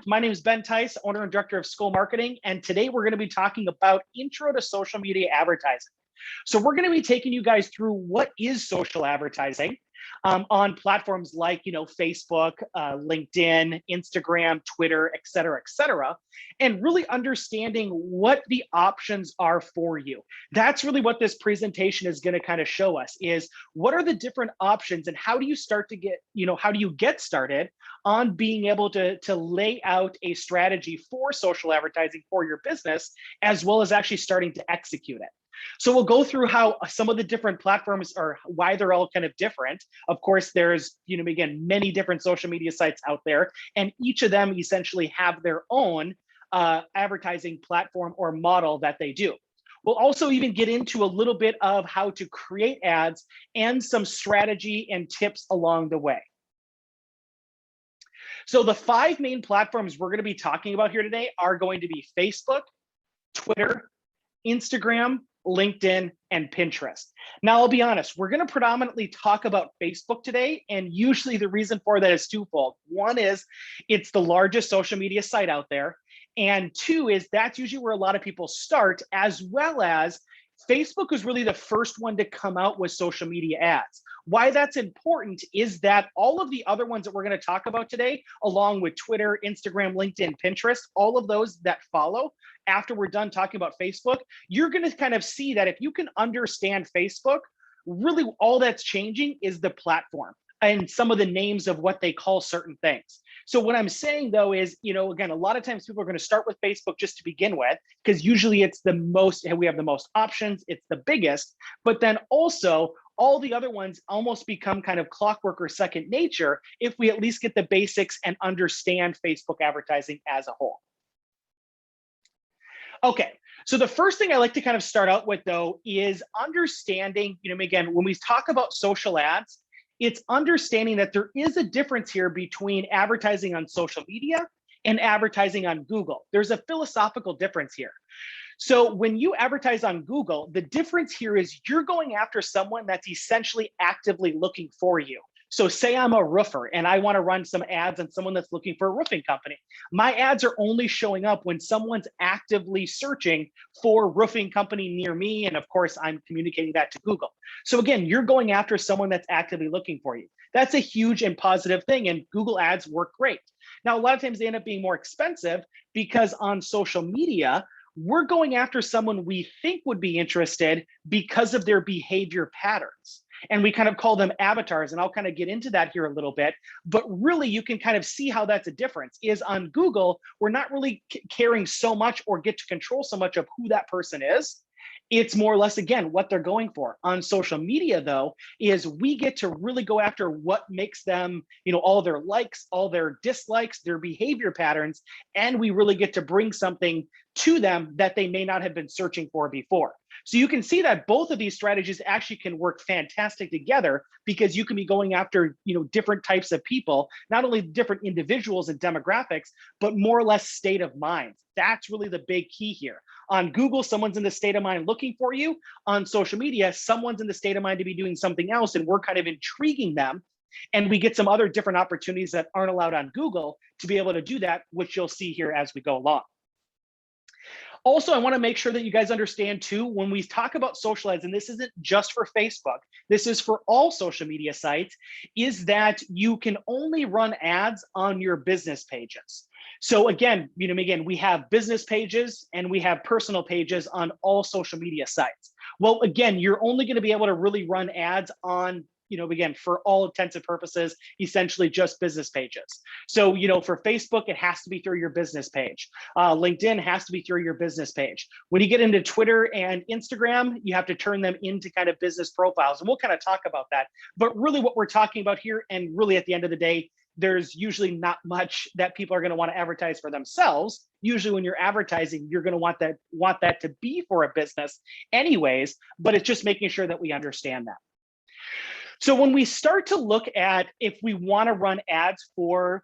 My name is Ben Tice, owner and director of Skol Marketing, and today we're going to be talking about intro to social media advertising. So we're going to be taking you guys through what is social advertising on platforms like, Facebook, LinkedIn, Instagram, Twitter, et cetera, and really understanding what the options are for you. That's really what this presentation is going to kind of show us is what are the different options and how do you start to get, how do you get started on being able to lay out a strategy for social advertising for your business, as well as actually starting to execute it. So we'll go through how some of the different platforms are, why they're all kind of different. Of course, there's, again, many different social media sites out there, and each of them essentially have their own advertising platform or model that they do. We'll also even get into a little bit of how to create ads and some strategy and tips along the way. So the 5 main platforms we're going to be talking about here today are going to be Facebook, Twitter, Instagram, LinkedIn, and Pinterest. Now, I'll be honest, we're going to predominantly talk about Facebook today, and usually the reason for that is twofold. One is it's the largest social media site out there, and 2 is that's usually where a lot of people start, as well as Facebook was really the first one to come out with social media ads. Why that's important is that all of the other ones that we're going to talk about today, along with Twitter, Instagram, LinkedIn, Pinterest, all of those that follow after we're done talking about Facebook, you're going to kind of see that if you can understand Facebook, really all that's changing is the platform and some of the names of what they call certain things. So what I'm saying though is, again, a lot of times people are going to start with Facebook just to begin with, because usually it's the most, we have the most options, it's the biggest, but then also all the other ones almost become kind of clockwork or second nature if we at least get the basics and understand Facebook advertising as a whole. Okay, so the first thing I like to kind of start out with though is understanding, again, when we talk about social ads, it's understanding that there is a difference here between advertising on social media and advertising on Google. There's a philosophical difference here. So when you advertise on Google, the difference here is you're going after someone that's essentially actively looking for you. So say I'm a roofer and I want to run some ads on someone that's looking for a roofing company. My ads are only showing up when someone's actively searching for roofing company near me. And of course, I'm communicating that to Google. So again, you're going after someone that's actively looking for you. That's a huge and positive thing, and Google ads work great. Now, a lot of times they end up being more expensive because on social media, we're going after someone we think would be interested because of their behavior patterns. And we kind of call them avatars, and I'll kind of get into that here a little bit. But really, you can kind of see how that's a difference. Is on Google, we're not really caring so much or get to control so much of who that person is. It's more or less, again, what they're going for. On social media, though, is we get to really go after what makes them, all their likes, all their dislikes, their behavior patterns, and we really get to bring something to them that they may not have been searching for before. So you can see that both of these strategies actually can work fantastic together because you can be going after, different types of people, not only different individuals and demographics, but more or less state of mind. That's really the big key here. On Google, someone's in the state of mind looking for you. On social media, someone's in the state of mind to be doing something else, and we're kind of intriguing them. And we get some other different opportunities that aren't allowed on Google to be able to do that, which you'll see here as we go along. Also, I want to make sure that you guys understand too, when we talk about social ads, and this isn't just for Facebook, this is for all social media sites, is that you can only run ads on your business pages. So again, we have business pages and we have personal pages on all social media sites. Well, again, you're only going to be able to really run ads on again, for all intents and purposes, essentially just business pages. So, for Facebook, it has to be through your business page. LinkedIn has to be through your business page. When you get into Twitter and Instagram, you have to turn them into kind of business profiles. And we'll kind of talk about that. But really what we're talking about here, and really at the end of the day, there's usually not much that people are going to want to advertise for themselves. Usually when you're advertising, you're going to want that to be for a business anyways, but it's just making sure that we understand that. So when we start to look at if we want to run ads for,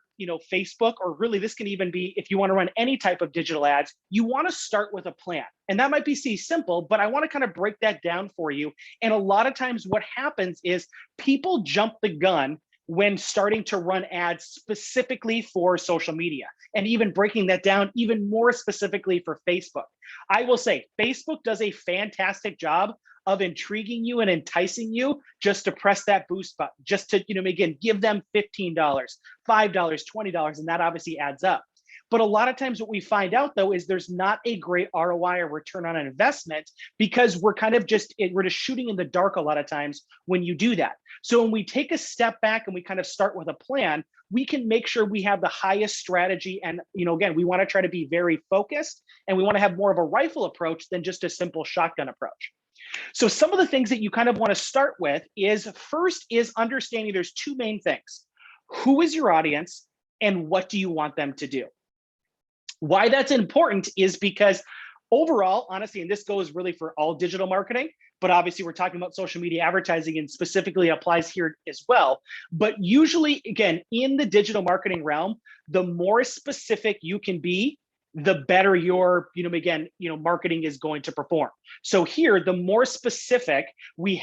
Facebook, or really this can even be if you want to run any type of digital ads, you want to start with a plan. And that might be simple, but I want to kind of break that down for you. And a lot of times what happens is people jump the gun when starting to run ads specifically for social media, and even breaking that down even more specifically for Facebook. I will say Facebook does a fantastic job of intriguing you and enticing you just to press that boost button, just to, again, give them $15, $5, $20, and that obviously adds up. But a lot of times what we find out though is there's not a great ROI or return on an investment, because we're just shooting in the dark a lot of times when you do that. So when we take a step back and we kind of start with a plan, we can make sure we have the highest strategy. And, again, we want to try to be very focused, and we want to have more of a rifle approach than just a simple shotgun approach. So some of the things that you kind of want to start with is, first is understanding there's two main things. Who is your audience and what do you want them to do? Why that's important is because overall, honestly, and this goes really for all digital marketing, but obviously we're talking about social media advertising and specifically applies here as well. But usually, again, in the digital marketing realm, the more specific you can be, the better your, marketing is going to perform. So here, the more specific we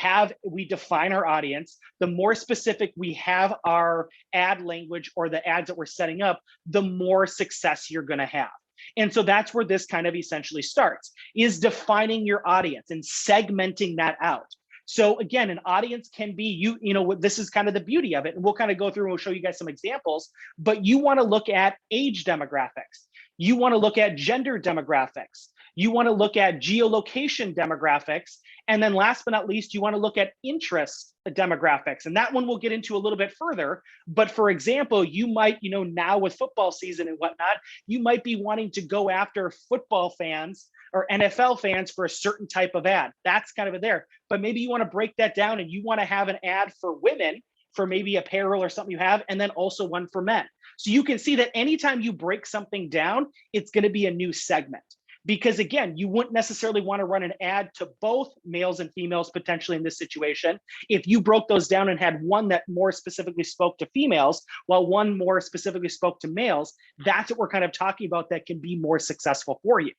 define our audience, the more specific we have our ad language or the ads that we're setting up, the more success you're going to have. And so that's where this kind of essentially starts, is defining your audience and segmenting that out. So again, an audience can be, this is kind of the beauty of it. And we'll kind of go through and we'll show you guys some examples, but you want to look at age demographics. You want to look at gender demographics. You want to look at geolocation demographics. And then last but not least, you want to look at interest demographics. And that one we'll get into a little bit further. But for example, you might, now with football season and whatnot, you might be wanting to go after football fans or NFL fans for a certain type of ad. That's kind of there. But maybe you want to break that down and you want to have an ad for women, for maybe apparel or something you have, and then also one for men. So you can see that anytime you break something down, it's going to be a new segment. Because again, you wouldn't necessarily want to run an ad to both males and females potentially in this situation. If you broke those down and had one that more specifically spoke to females, while one more specifically spoke to males, that's what we're kind of talking about that can be more successful for you.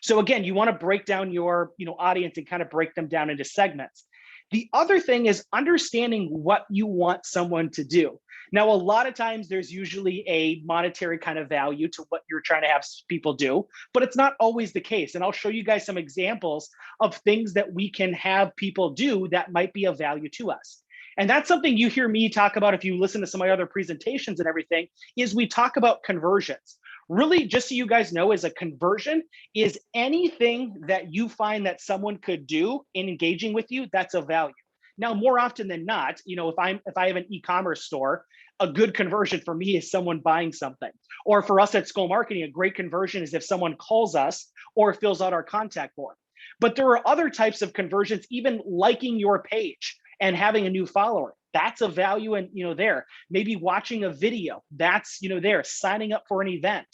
So again, you want to break down your audience and kind of break them down into segments. The other thing is understanding what you want someone to do. Now, a lot of times there's usually a monetary kind of value to what you're trying to have people do, but it's not always the case. And I'll show you guys some examples of things that we can have people do that might be of value to us. And that's something you hear me talk about if you listen to some of my other presentations and everything, is we talk about conversions. Really, just so you guys know, is a conversion is anything that you find that someone could do in engaging with you that's of value. Now, more often than not, if I have an e-commerce store, a good conversion for me is someone buying something. Or for us at Skol Marketing, a great conversion is if someone calls us or fills out our contact form. But there are other types of conversions, even liking your page and having a new follower. That's a value in, there. Maybe watching a video, that's, there. Signing up for an event.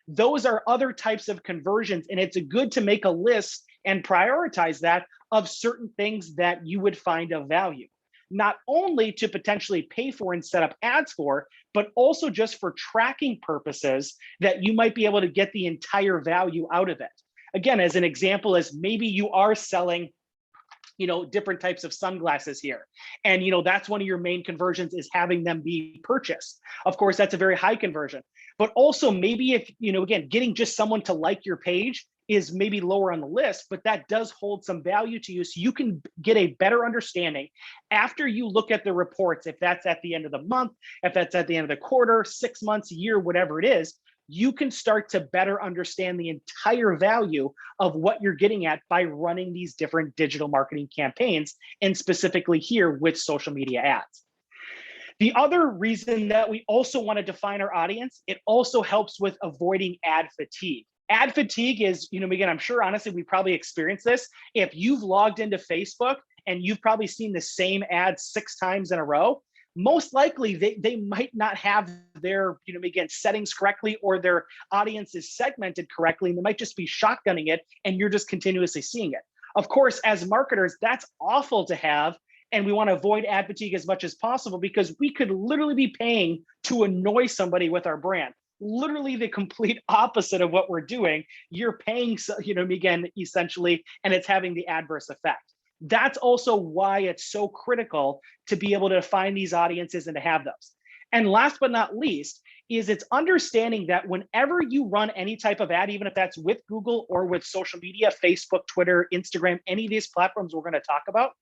Those are other types of conversions. And it's good to make a list and prioritize that of certain things that you would find of value. Not only to potentially pay for and set up ads for, but also just for tracking purposes that you might be able to get the entire value out of it. Again, as an example, is maybe you are selling different types of sunglasses here. And, that's one of your main conversions is having them be purchased. Of course, that's a very high conversion, but also maybe if, again, getting just someone to like your page is maybe lower on the list, but that does hold some value to you. So you can get a better understanding after you look at the reports, if that's at the end of the month, if that's at the end of the quarter, 6 months, a year, whatever it is, you can start to better understand the entire value of what you're getting at by running these different digital marketing campaigns, and specifically here with social media ads. The other reason that we also want to define our audience, it also helps with avoiding ad fatigue. Ad fatigue is, again, I'm sure, honestly, we probably experienced this. If you've logged into Facebook and you've probably seen the same ad 6 times in a row, most likely they might not have their, again, settings correctly, or their audience is segmented correctly, and they might just be shotgunning it and you're just continuously seeing it. Of course, as marketers, that's awful to have. And we want to avoid ad fatigue as much as possible, because we could literally be paying to annoy somebody with our brand. Literally the complete opposite of what we're doing. You're paying, again, essentially, and it's having the adverse effect. That's also why it's so critical to be able to find these audiences and to have those. And last but not least, is it's understanding that whenever you run any type of ad, even if that's with Google or with social media, Facebook, Twitter, Instagram, any of these platforms we're going to talk about,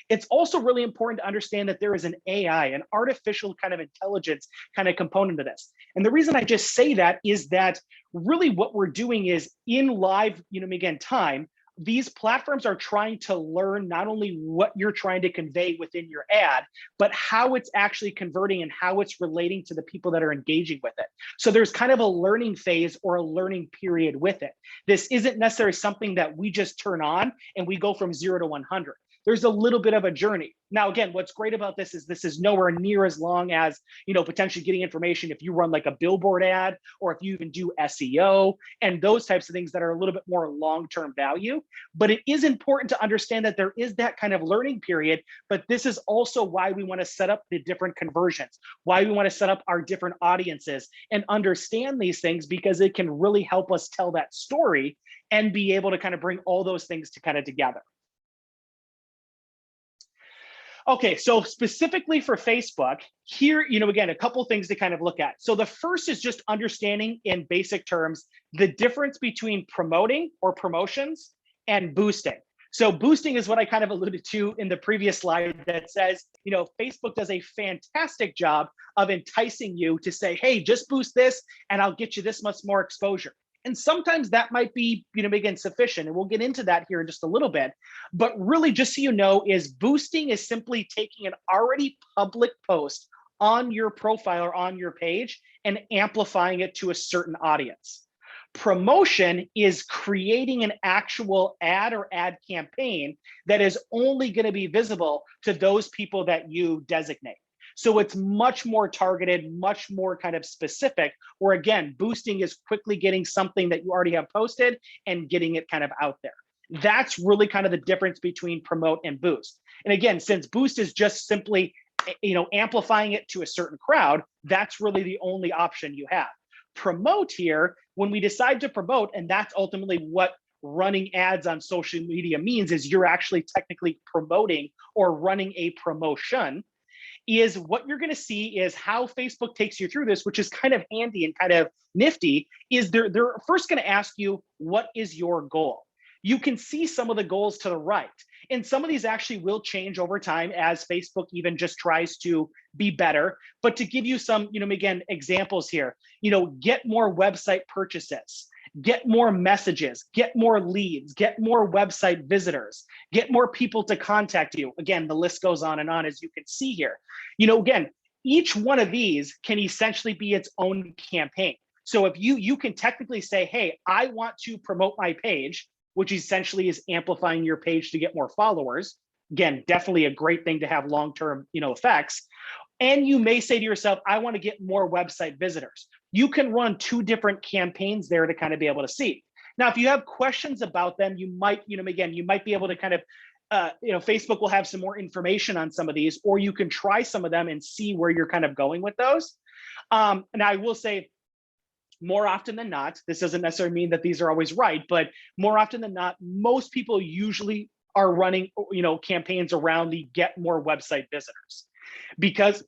it's also really important to understand that there is an AI, an artificial kind of intelligence kind of component to this. And the reason I just say that is that really what we're doing is in live, again, time, these platforms are trying to learn not only what you're trying to convey within your ad, but how it's actually converting and how it's relating to the people that are engaging with it. So there's kind of a learning phase or a learning period with it. This isn't necessarily something that we just turn on and we go from 0 to 100. There's a little bit of a journey. Now, again, what's great about this is nowhere near as long as, potentially getting information if you run like a billboard ad, or if you even do SEO and those types of things that are a little bit more long-term value. But it is important to understand that there is that kind of learning period, but this is also why we want to set up the different conversions, why we want to set up our different audiences and understand these things, because it can really help us tell that story and be able to kind of bring all those things to kind of together. Okay, so specifically for Facebook, here, again, a couple things to kind of look at. So the first is just understanding in basic terms the difference between promoting or promotions and boosting. So boosting is what I kind of alluded to in the previous slide that says, Facebook does a fantastic job of enticing you to say, hey, just boost this and I'll get you this much more exposure. And sometimes that might be, again, sufficient. And we'll get into that here in just a little bit. But really, just so you know, is boosting is simply taking an already public post on your profile or on your page and amplifying it to a certain audience. Promotion is creating an actual ad or ad campaign that is only going to be visible to those people that you designate. So it's much more targeted, much more kind of specific, where again, boosting is quickly getting something that you already have posted and getting it kind of out there. That's really kind of the difference between promote and boost. And again, since boost is just simply, amplifying it to a certain crowd, that's really the only option you have. Promote here, when we decide to promote, and that's ultimately what running ads on social media means, is you're actually technically promoting or running a promotion, is what you're going to see is how Facebook takes you through this, which is kind of handy and kind of nifty, is they're first going to ask you, what is your goal? You can see some of the goals to the right. And some of these actually will change over time as Facebook even just tries to be better. But to give you some, again, examples here, get more website purchases, get more messages, get more leads, get more website visitors, get more people to contact you. Again, the list goes on and on, as you can see here. Again, each one of these can essentially be its own campaign. So if you can technically say, hey, I want to promote my page, which essentially is amplifying your page to get more followers. Again, definitely a great thing to have long-term, effects. And you may say to yourself, I want to get more website visitors. You can run two different campaigns there to kind of be able to see. Now, if you have questions about them, you might, again, you might be able to kind of, Facebook will have some more information on some of these, or you can try some of them and see where you're kind of going with those. And I will say, more often than not, this doesn't necessarily mean that these are always right, but more often than not, most people usually are running, campaigns around the get more website visitors. Because,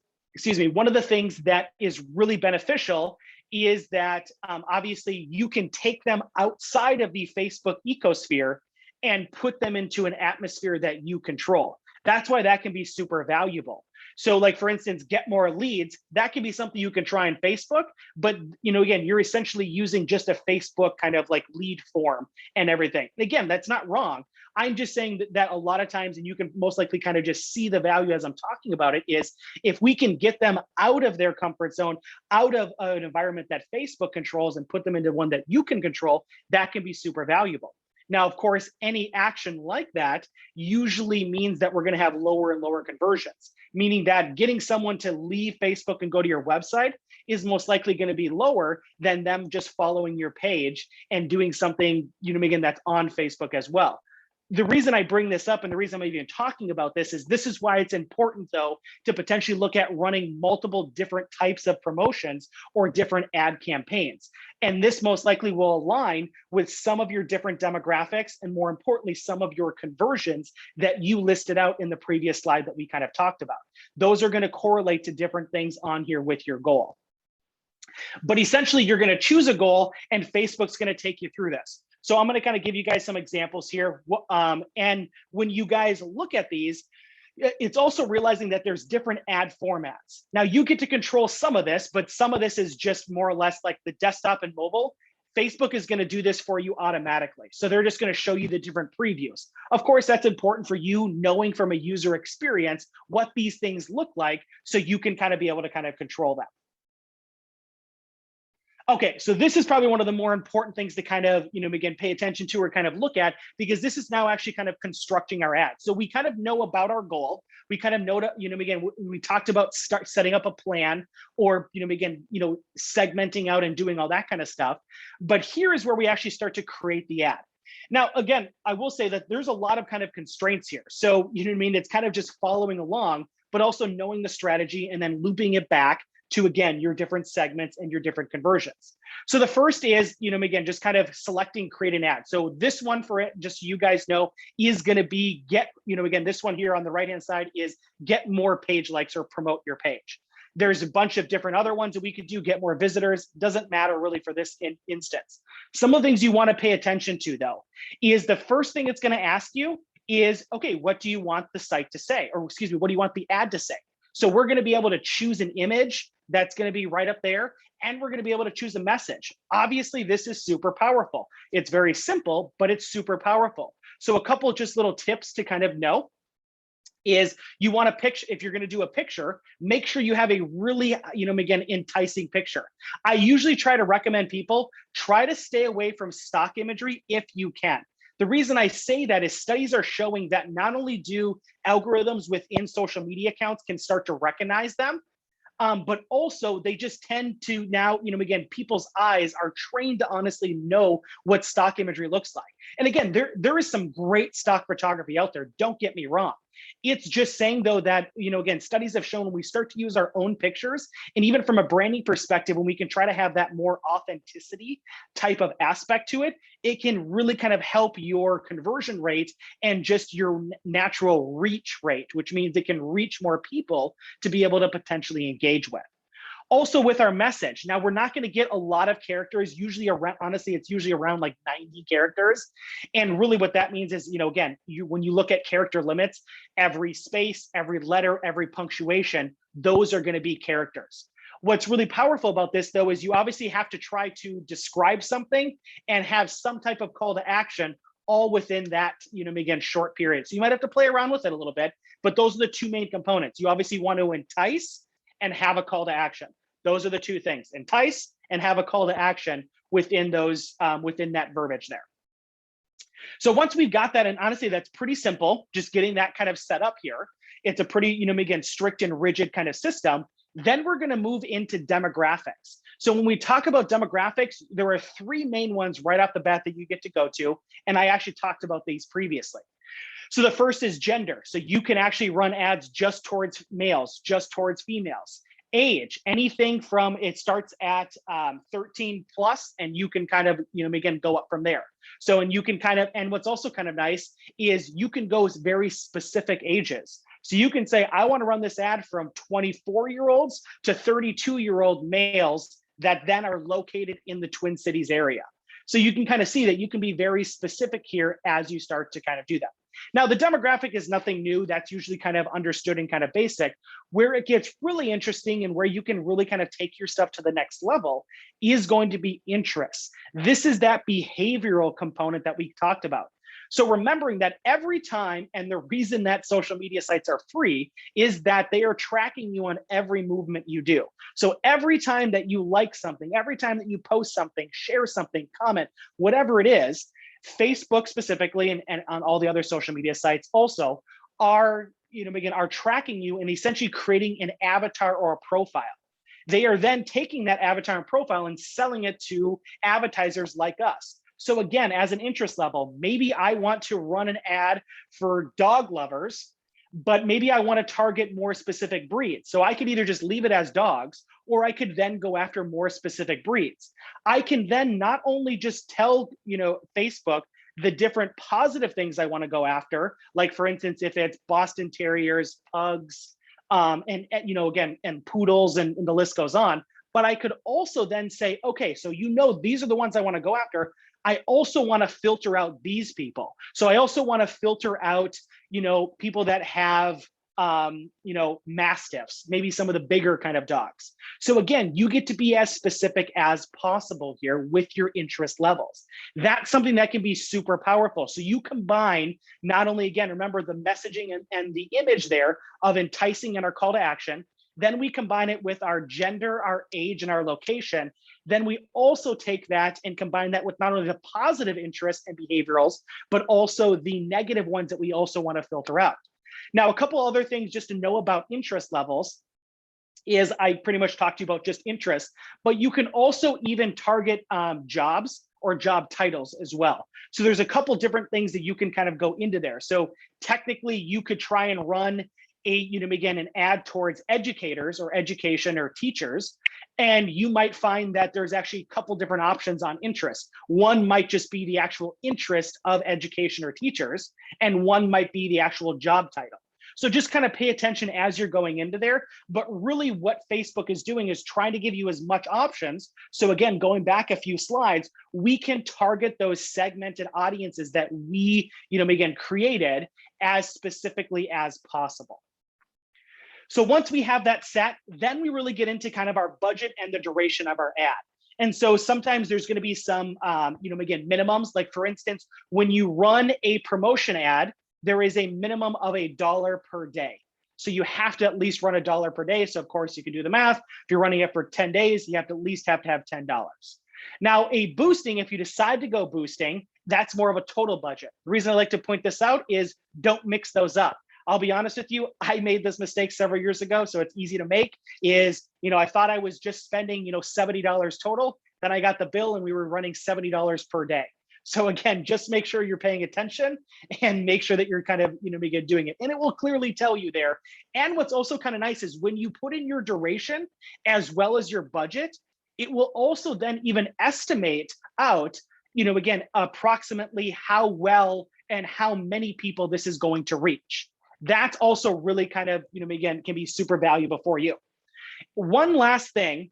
one of the things that is really beneficial is that obviously you can take them outside of the Facebook ecosphere and put them into an atmosphere that you control. That's why that can be super valuable. So like, for instance, get more leads, that can be something you can try on Facebook, but again, you're essentially using just a Facebook kind of like lead form and everything. Again, that's not wrong. I'm just saying that a lot of times, and you can most likely kind of just see the value as I'm talking about it, is if we can get them out of their comfort zone, out of an environment that Facebook controls and put them into one that you can control, that can be super valuable. Now, of course, any action like that usually means that we're going to have lower and lower conversions, meaning that getting someone to leave Facebook and go to your website is most likely going to be lower than them just following your page and doing something, again, that's on Facebook as well. The reason I bring this up and the reason I'm even talking about this is why it's important though to potentially look at running multiple different types of promotions or different ad campaigns. And this most likely will align with some of your different demographics and more importantly, some of your conversions that you listed out in the previous slide that we kind of talked about. Those are going to correlate to different things on here with your goal. But essentially, you're going to choose a goal and Facebook's going to take you through this. So I'm going to kind of give you guys some examples here. And when you guys look at these, it's also realizing that there's different ad formats. Now you get to control some of this, but some of this is just more or less like the desktop and mobile. Facebook is going to do this for you automatically. So they're just going to show you the different previews. Of course, that's important for you knowing from a user experience what these things look like so you can kind of be able to kind of control them. Okay, so this is probably one of the more important things to kind of, again, pay attention to or kind of look at, because this is now actually kind of constructing our ad. So we kind of know about our goal. We kind of know, again, we talked about setting up a plan or, again, segmenting out and doing all that kind of stuff. But here is where we actually start to create the ad. Now, again, I will say that there's a lot of kind of constraints here. So, it's kind of just following along, but also knowing the strategy and then looping it back to, again, your different segments and your different conversions. So the first is, again, just kind of selecting create an ad. So this one for it, just so you guys know, is going to be again, this one here on the right-hand side is get more page likes or promote your page. There's a bunch of different other ones that we could do, get more visitors. Doesn't matter really for this instance. Some of the things you want to pay attention to though, is the first thing it's going to ask you is, okay, what do you want the site to say? Or excuse me, what do you want the ad to say? So we're going to be able to choose an image that's going to be right up there, and we're going to be able to choose a message. Obviously, this is super powerful. It's very simple, but it's super powerful. So a couple of just little tips to kind of know is you want to picture, if you're going to do a picture, make sure you have a really, again, enticing picture. I usually try to recommend people try to stay away from stock imagery if you can. The reason I say that is studies are showing that not only do algorithms within social media accounts can start to recognize them, but also they just tend to now, again, people's eyes are trained to honestly know what stock imagery looks like. And again, there is some great stock photography out there, don't get me wrong. It's just saying though that, again, studies have shown when we start to use our own pictures, and even from a branding perspective, when we can try to have that more authenticity type of aspect to it, it can really kind of help your conversion rate and just your natural reach rate, which means it can reach more people to be able to potentially engage with. Also with our message, now we're not going to get a lot of characters, usually around, honestly, it's usually around like 90 characters. And really what that means is, again, when you look at character limits, every space, every letter, every punctuation, those are going to be characters. What's really powerful about this though, is you obviously have to try to describe something and have some type of call to action all within that, again, short period. So you might have to play around with it a little bit, but those are the two main components. You obviously want to entice and have a call to action. Those are the two things: entice and have a call to action within those, within that verbiage there. So once we've got that, and honestly, that's pretty simple, just getting that kind of set up here. It's a pretty, again, strict and rigid kind of system. Then we're going to move into demographics. So when we talk about demographics, there are three main ones right off the bat that you get to go to. And I actually talked about these previously. So the first is gender. So you can actually run ads just towards males, just towards females. Age, anything from, it starts at 13 plus, and you can kind of, again, go up from there. So, and you can kind of, and what's also kind of nice is you can go very specific ages. So you can say, I want to run this ad from 24-year-olds to 32-year-old males that then are located in the Twin Cities area. So you can kind of see that you can be very specific here as you start to kind of do that. Now, the demographic is nothing new. That's usually kind of understood and kind of basic. Where it gets really interesting and where you can really kind of take your stuff to the next level is going to be interests. This is that behavioral component that we talked about. So remembering that every time, and the reason that social media sites are free is that they are tracking you on every movement you do. So every time that you like something, every time that you post something, share something, comment, whatever it is, Facebook specifically, and on all the other social media sites also are, again, are tracking you and essentially creating an avatar or a profile. They are then taking that avatar and profile and selling it to advertisers like us. So again, as an interest level, maybe I want to run an ad for dog lovers, but maybe I want to target more specific breeds. So I could either just leave it as dogs, or I could then go after more specific breeds. I can then not only just tell, Facebook the different positive things I want to go after, like for instance, if it's Boston Terriers, pugs, and again, and poodles, and the list goes on. But I could also then say, okay, so these are the ones I want to go after. I also want to filter out these people. So I also want to filter out, people that have, mastiffs, maybe some of the bigger kind of dogs. So again, you get to be as specific as possible here with your interest levels. That's something that can be super powerful. So you combine not only, again, remember the messaging and the image there of enticing and our call to action. Then we combine it with our gender, our age, and our location. Then we also take that and combine that with not only the positive interests and behaviorals, but also the negative ones that we also want to filter out. Now, a couple other things just to know about interest levels is I pretty much talked to you about just interest, but you can also even target jobs or job titles as well. So there's a couple different things that you can kind of go into there. So technically you could try and run again, an ad towards educators or education or teachers. And you might find that there's actually a couple different options on interest. One might just be the actual interest of education or teachers, and one might be the actual job title. So just kind of pay attention as you're going into there. But really what Facebook is doing is trying to give you as much options. So again, going back a few slides, we can target those segmented audiences that we, again, created as specifically as possible. So once we have that set, then we really get into kind of our budget and the duration of our ad. And so sometimes there's going to be some, again, minimums. Like for instance, when you run a promotion ad, there is a minimum of $1 per day. So you have to at least run $1 per day. So of course you can do the math. If you're running it for 10 days, you have to at least have $10. Now a boosting, if you decide to go boosting, that's more of a total budget. The reason I like to point this out is don't mix those up. I'll be honest with you, I made this mistake several years ago, so it's easy to make, is, I thought I was just spending, $70 total. Then I got the bill and we were running $70 per day. So again, just make sure you're paying attention and make sure that you're kind of, doing it. And it will clearly tell you there. And what's also kind of nice is when you put in your duration as well as your budget, it will also then even estimate out, again, approximately how well and how many people this is going to reach. That's also really kind of, again, can be super valuable for you. One last thing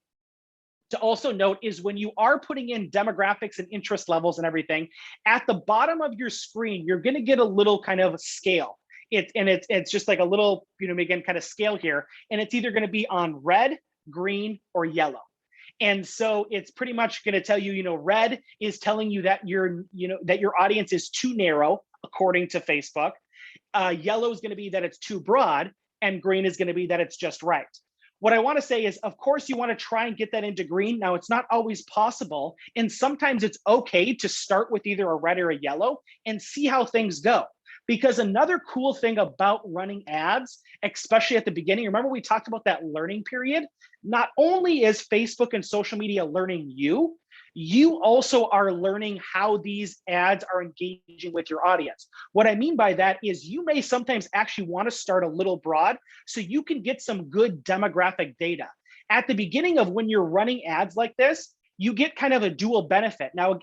to also note is when you are putting in demographics and interest levels and everything, at the bottom of your screen, you're going to get a little kind of scale. It's just like a little, again, kind of scale here. And it's either going to be on red, green, or yellow. And so it's pretty much going to tell you, red is telling you that that your audience is too narrow, according to Facebook. Yellow is going to be that it's too broad, and green is going to be that it's just right. What I want to say is, of course, you want to try and get that into green. Now, it's not always possible, and sometimes it's okay to start with either a red or a yellow and see how things go. Because another cool thing about running ads, especially at the beginning, remember we talked about that learning period? Not only is Facebook and social media learning you, you also are learning how these ads are engaging with your audience. What I mean by that is you may sometimes actually want to start a little broad so you can get some good demographic data. At the beginning of when you're running ads like this, you get kind of a dual benefit. Now,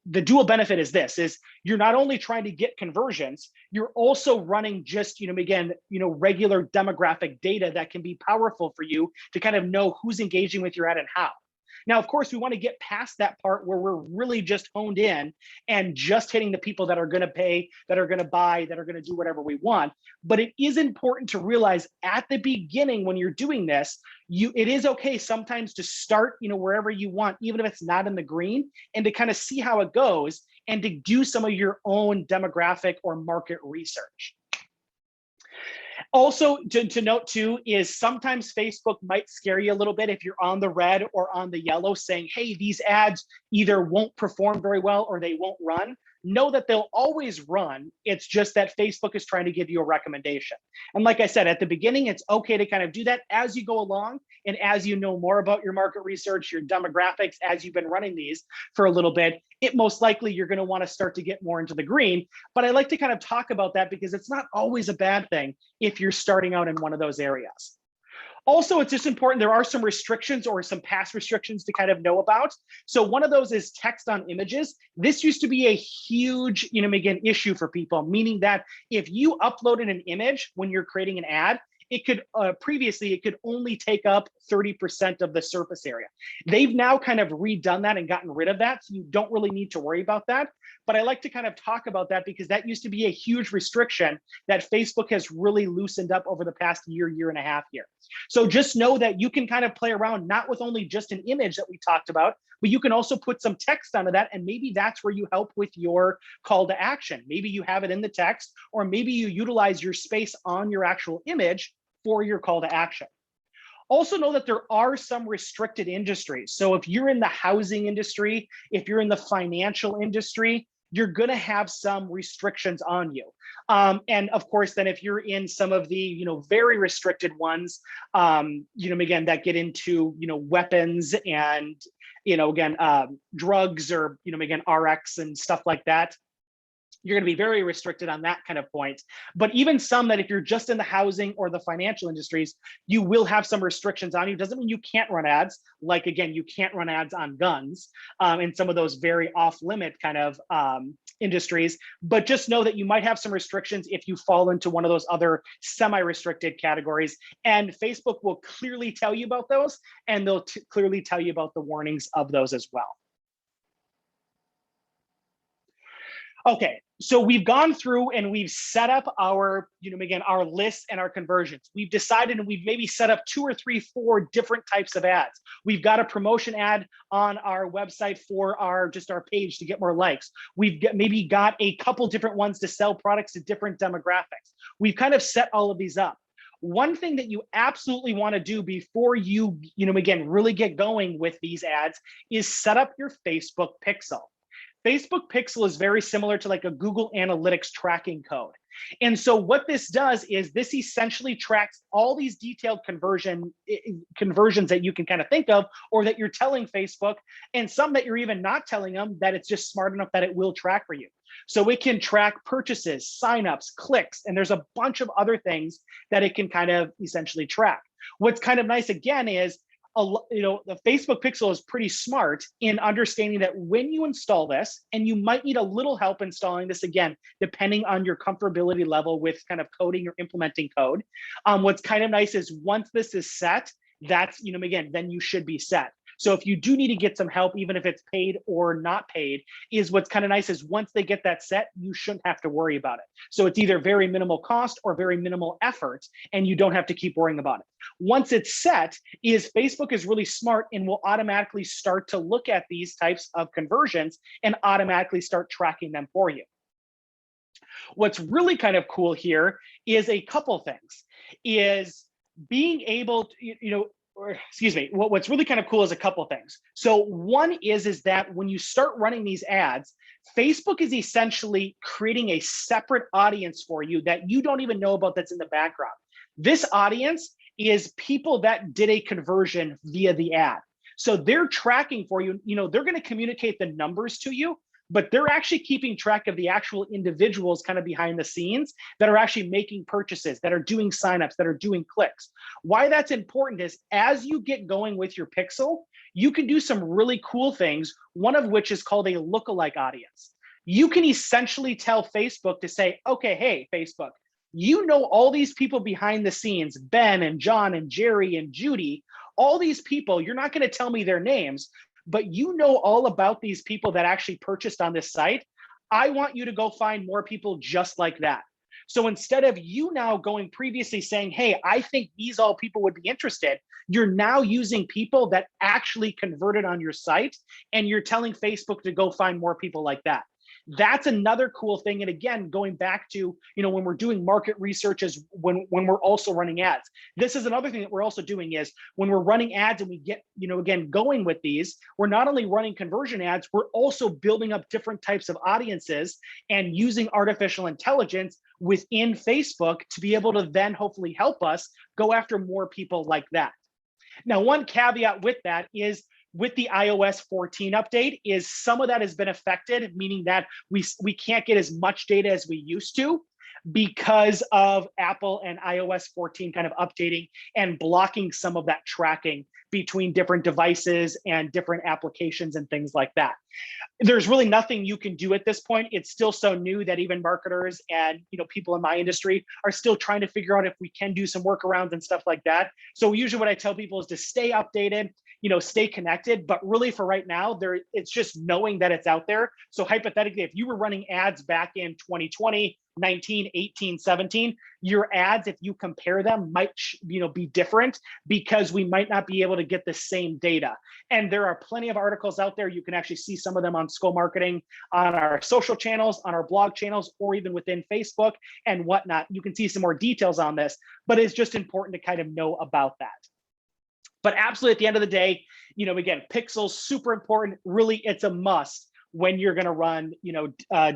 the dual benefit is this, is you're not only trying to get conversions, you're also running just, again, regular demographic data that can be powerful for you to kind of know who's engaging with your ad and how. Now, of course, we want to get past that part where we're really just honed in and just hitting the people that are going to pay, that are going to buy, that are going to do whatever we want. But it is important to realize at the beginning when you're doing this, it is okay sometimes to start, wherever you want, even if it's not in the green, and to kind of see how it goes and to do some of your own demographic or market research. Also, to note too, is sometimes Facebook might scare you a little bit if you're on the red or on the yellow saying, hey, these ads either won't perform very well or they won't run. know that they'll always run. It's just that Facebook is trying to give you a recommendation. And like I said, at the beginning, it's okay to kind of do that as you go along. And as you know more about your market research, your demographics, as you've been running these for a little bit, it most likely you're going to want to start to get more into the green. But I like to kind of talk about that because it's not always a bad thing if you're starting out in one of those areas. Also, it's just important, there are some restrictions or some past restrictions to kind of know about. So one of those is text on images. This used to be a huge, again, issue for people, meaning that if you uploaded an image when you're creating an ad, it could previously, it could only take up 30% of the surface area. They've now kind of redone that and gotten rid of that. So you don't really need to worry about that. But I like to kind of talk about that because that used to be a huge restriction that Facebook has really loosened up over the past year and a half here. So just know that you can kind of play around, not with only just an image that we talked about, but you can also put some text onto that. And maybe that's where you help with your call to action. Maybe you have it in the text, or maybe you utilize your space on your actual image for your call to action. Also know that there are some restricted industries. So if you're in the housing industry, if you're in the financial industry, you're going to have some restrictions on you. And of course, then if you're in some of the, very restricted ones, again, that get into, weapons and, again, drugs or, again, RX and stuff like that, you're going to be very restricted on that kind of point. But even some that if you're just in the housing or the financial industries, you will have some restrictions on you. Doesn't mean you can't run ads. Like, again, you can't run ads on guns in some of those very off limit kind of industries. But just know that you might have some restrictions if you fall into one of those other semi-restricted categories. And Facebook will clearly tell you about those, and they'll clearly tell you about the warnings of those as well. Okay, so we've gone through and we've set up our, again, our lists and our conversions. We've decided and we've maybe set up 2 or 3, 4 different types of ads. We've got a promotion ad on our website for our page to get more likes. We've maybe got a couple different ones to sell products to different demographics. We've kind of set all of these up. One thing that you absolutely want to do before you, again, really get going with these ads is set up your Facebook pixel. Facebook Pixel is very similar to like a Google Analytics tracking code. And so what this does is this essentially tracks all these detailed conversions that you can kind of think of, or that you're telling Facebook, and some that you're even not telling them, that it's just smart enough that it will track for you. So it can track purchases, signups, clicks, and there's a bunch of other things that it can kind of essentially track. What's kind of nice again is, the Facebook Pixel is pretty smart in understanding that when you install this, and you might need a little help installing this again, depending on your comfortability level with kind of coding or implementing code. What's kind of nice is once this is set, that's, again, then you should be set. So if you do need to get some help, even if it's paid or not paid, is what's kind of nice is once they get that set, you shouldn't have to worry about it. So it's either very minimal cost or very minimal effort, and you don't have to keep worrying about it. Once it's set, is Facebook is really smart and will automatically start to look at these types of conversions and automatically start tracking them for you. What's really kind of cool here is a couple things, is being able to, what's really kind of cool is a couple things. So one is that when you start running these ads, Facebook is essentially creating a separate audience for you that you don't even know about, that's in the background. This audience is people that did a conversion via the ad. So they're tracking for you, they're going to communicate the numbers to you, but they're actually keeping track of the actual individuals kind of behind the scenes that are actually making purchases, that are doing signups, that are doing clicks. Why that's important is as you get going with your pixel, you can do some really cool things, one of which is called a lookalike audience. You can essentially tell Facebook to say, okay, hey, Facebook, all these people behind the scenes, Ben and John and Jerry and Judy, all these people, you're not going to tell me their names, but all about these people that actually purchased on this site. I want you to go find more people just like that. So instead of you now going previously saying, hey, I think these all people would be interested, You're now using people that actually converted on your site, and you're telling Facebook to go find more people like that. That's another cool thing. And again, going back to, when we're doing market research is when we're also running ads. This is another thing that we're also doing is when we're running ads and we get, again, going with these, we're not only running conversion ads, we're also building up different types of audiences and using artificial intelligence within Facebook to be able to then hopefully help us go after more people like that. Now, one caveat with that is with the iOS 14 update is some of that has been affected, meaning that we can't get as much data as we used to because of Apple and iOS 14 kind of updating and blocking some of that tracking between different devices and different applications and things like that. There's really nothing you can do at this point. It's still so new that even marketers and people in my industry are still trying to figure out if we can do some workarounds and stuff like that. So usually what I tell people is to stay updated, stay connected, but really for right now, it's just knowing that it's out there. So hypothetically, if you were running ads back in 2020, 19, 18, 17, your ads, if you compare them, might be different because we might not be able to get the same data. And there are plenty of articles out there. You can actually see some of them on Skol Marketing, on our social channels, on our blog channels, or even within Facebook and whatnot. You can see some more details on this, but it's just important to kind of know about that. But absolutely, at the end of the day, again, pixels, super important. Really, it's a must when you're going to run,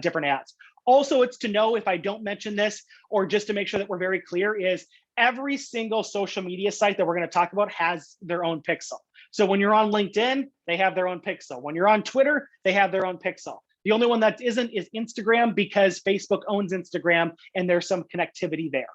different ads. Also, it's to know, if I don't mention this, or just to make sure that we're very clear, is every single social media site that we're going to talk about has their own pixel. So when you're on LinkedIn, they have their own pixel. When you're on Twitter, they have their own pixel. The only one that isn't is Instagram, because Facebook owns Instagram and there's some connectivity there.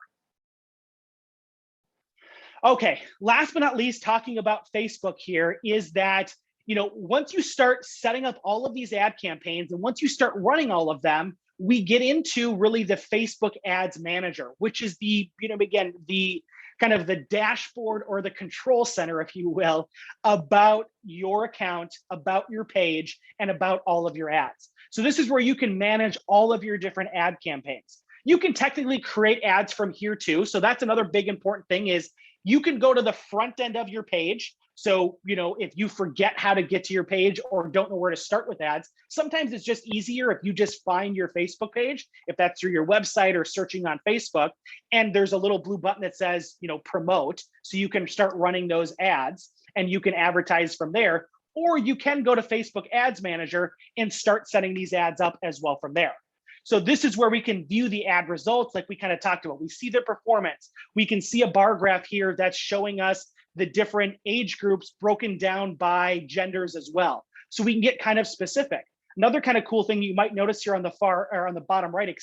Okay, last but not least, talking about Facebook here is that, once you start setting up all of these ad campaigns and once you start running all of them, we get into really the Facebook Ads Manager, which is the, again, the kind of the dashboard or the control center, if you will, about your account, about your page, and about all of your ads. So this is where you can manage all of your different ad campaigns. You can technically create ads from here too. So that's another big important thing is you can go to the front end of your page. So, if you forget how to get to your page or don't know where to start with ads, sometimes it's just easier if you just find your Facebook page, if that's through your website or searching on Facebook, and there's a little blue button that says, promote. So you can start running those ads and you can advertise from there, or you can go to Facebook Ads Manager and start setting these ads up as well from there. So this is where we can view the ad results like we kind of talked about. We see the performance. We can see a bar graph here that's showing us the different age groups broken down by genders as well. So we can get kind of specific. Another kind of cool thing you might notice here on the on the bottom right,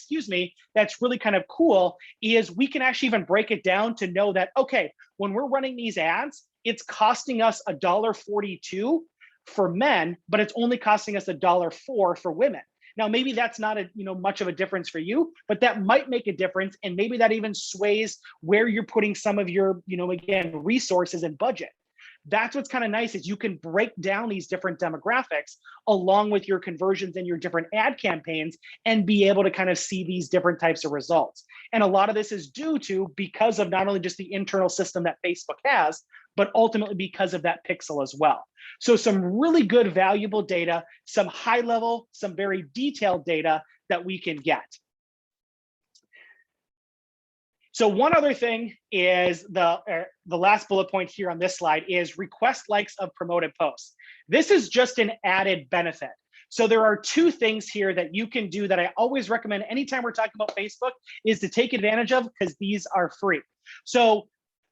that's really kind of cool is we can actually even break it down to know that, okay, when we're running these ads, it's costing us $1.42 for men, but it's only costing us $1.04 for women. Now, maybe that's not much of a difference for you, but that might make a difference. And maybe that even sways where you're putting some of your, again, resources and budget. That's what's kind of nice is you can break down these different demographics along with your conversions and your different ad campaigns and be able to kind of see these different types of results. And a lot of this is due to because of not only just the internal system that Facebook has, but ultimately because of that pixel as well. So some really good, valuable data, some high level, some very detailed data that we can get. So one other thing is the last bullet point here on this slide is request likes of promoted posts. This is just an added benefit. So there are two things here that you can do that I always recommend anytime we're talking about Facebook is to take advantage of because these are free. So